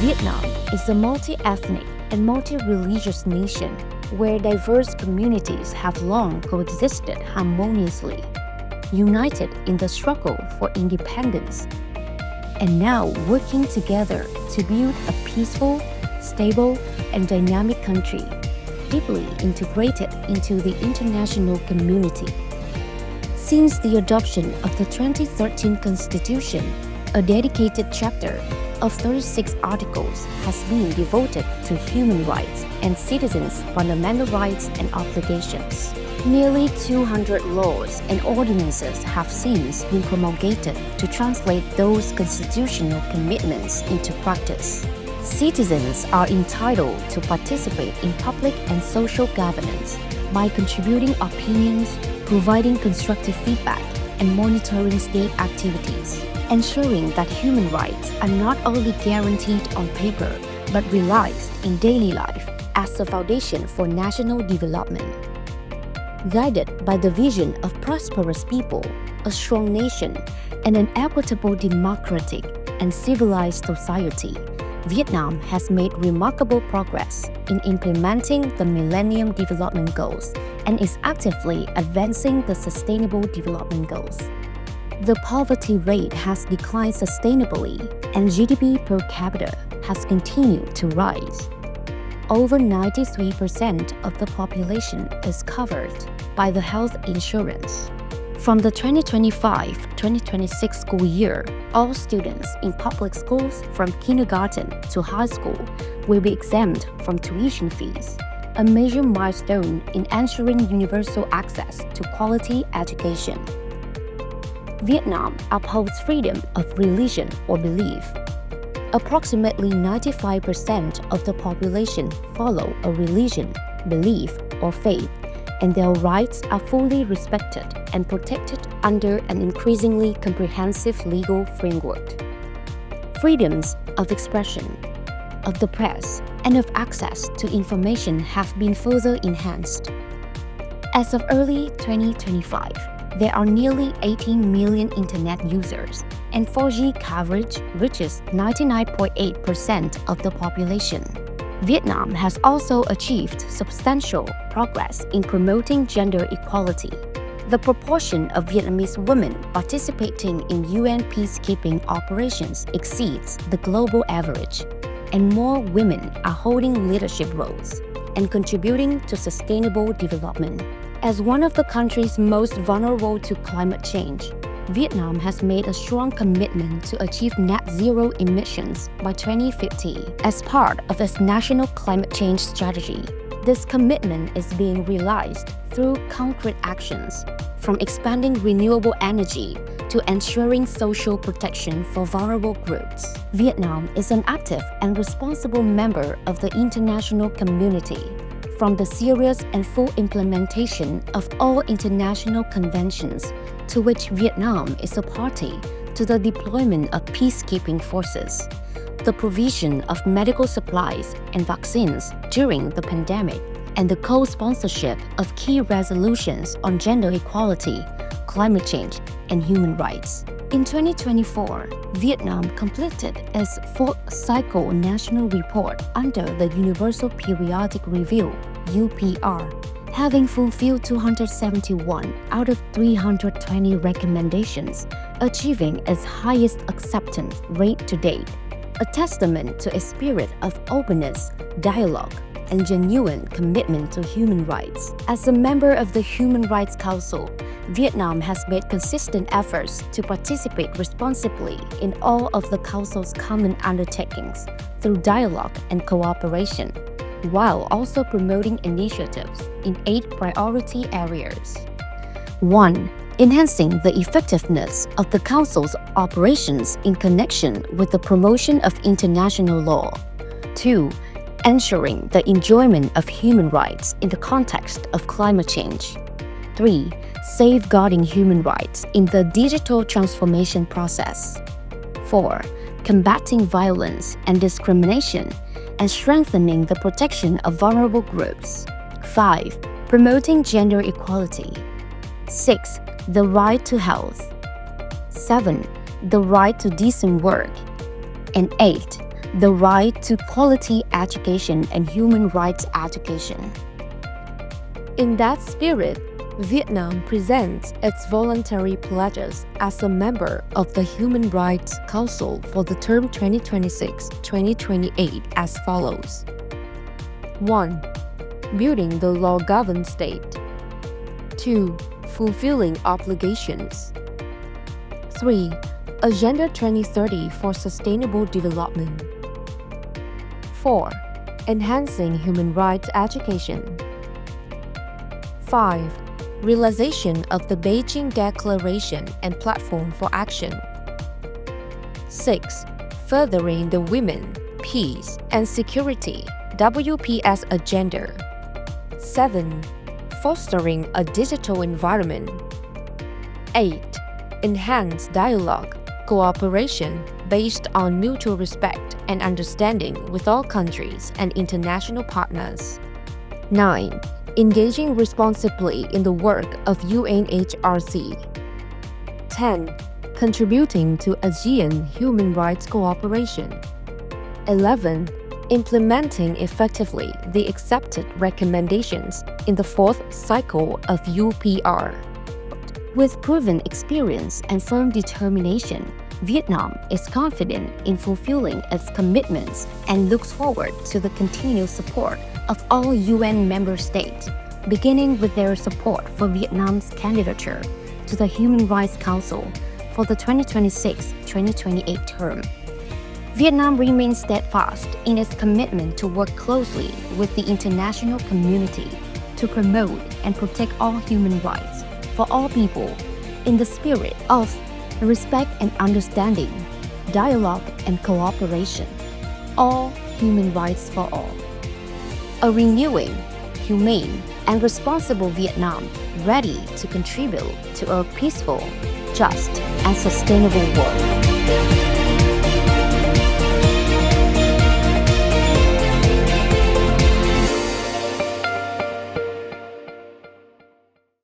Vietnam is a multi-ethnic and multi-religious nation where diverse communities have long coexisted harmoniously, united in the struggle for independence, and now working together to build a peaceful, stable, and dynamic country, deeply integrated into the international community. Since the adoption of the 2013 Constitution, a dedicated chapter of 36 articles has been devoted to human rights and citizens' fundamental rights and obligations. Nearly 200 laws and ordinances have since been promulgated to translate those constitutional commitments into practice. Citizens are entitled to participate in public and social governance by contributing opinions, providing constructive feedback, and monitoring state activities, ensuring that human rights are not only guaranteed on paper but realized in daily life as a foundation for national development. Guided by the vision of prosperous people, a strong nation, and an equitable democratic and civilized society, Vietnam has made remarkable progress in implementing the Millennium Development Goals and is actively advancing the Sustainable Development Goals. The poverty rate has declined sustainably and GDP per capita has continued to rise. Over 93% of the population is covered by the health insurance. From the 2025-2026 school year, all students in public schools from kindergarten to high school will be exempt from tuition fees, a major milestone in ensuring universal access to quality education. Vietnam upholds freedom of religion or belief. Approximately 95% of the population follow a religion, belief, or faith, and their rights are fully respected and protected under an increasingly comprehensive legal framework. Freedoms of expression, of the press, and of access to information have been further enhanced. As of early 2025, there are nearly 18 million internet users, and 4G coverage reaches 99.8% of the population. Vietnam has also achieved substantial progress in promoting gender equality. The proportion of Vietnamese women participating in UN peacekeeping operations exceeds the global average, and more women are holding leadership roles and contributing to sustainable development. As one of the countries most vulnerable to climate change, Vietnam has made a strong commitment to achieve net zero emissions by 2050 as part of its national climate change strategy. This commitment is being realized through concrete actions, from expanding renewable energy to ensuring social protection for vulnerable groups. Vietnam is an active and responsible member of the international community. From the serious and full implementation of all international conventions to which Vietnam is a party, to the deployment of peacekeeping forces, the provision of medical supplies and vaccines during the pandemic, and the co-sponsorship of key resolutions on gender equality, climate change, and human rights. In 2024, Vietnam completed its fourth cycle national report under the Universal Periodic Review, UPR, having fulfilled 271 out of 320 recommendations, achieving its highest acceptance rate to date, a testament to a spirit of openness, dialogue, and genuine commitment to human rights. As a member of the Human Rights Council, Vietnam has made consistent efforts to participate responsibly in all of the Council's common undertakings through dialogue and cooperation, while also promoting initiatives in 8 priority areas. 1. Enhancing the effectiveness of the Council's operations in connection with the promotion of international law. 2. Ensuring the enjoyment of human rights in the context of climate change. 3. Safeguarding human rights in the digital transformation process. 4. Combating violence and discrimination and strengthening the protection of vulnerable groups. 5. Promoting gender equality. 6. The right to health. 7. The right to decent work. And 8. the right to quality education and human rights education. In that spirit, Vietnam presents its voluntary pledges as a member of the Human Rights Council for the term 2026-2028 as follows. 1. Building the law-governed state. 2. Fulfilling obligations. 3. Agenda 2030 for Sustainable Development. 4. Enhancing human rights education. 5. Realization of the Beijing Declaration and Platform for Action. 6. Furthering the Women, Peace, and Security WPS agenda. 7. Fostering a digital environment. 8. Enhance dialogue, cooperation based on mutual respect and understanding with all countries and international partners. 9. Engaging responsibly in the work of UNHRC. 10. Contributing to ASEAN human rights cooperation. 11. Implementing effectively the accepted recommendations in the fourth cycle of UPR. With proven experience and firm determination, Vietnam is confident in fulfilling its commitments and looks forward to the continued support of all UN member states, beginning with their support for Vietnam's candidature to the Human Rights Council for the 2026-2028 term. Vietnam remains steadfast in its commitment to work closely with the international community to promote and protect all human rights for all people in the spirit of respect and understanding, dialogue and cooperation, all human rights for all. A renewing, humane, and responsible Vietnam ready to contribute to a peaceful, just, and sustainable world.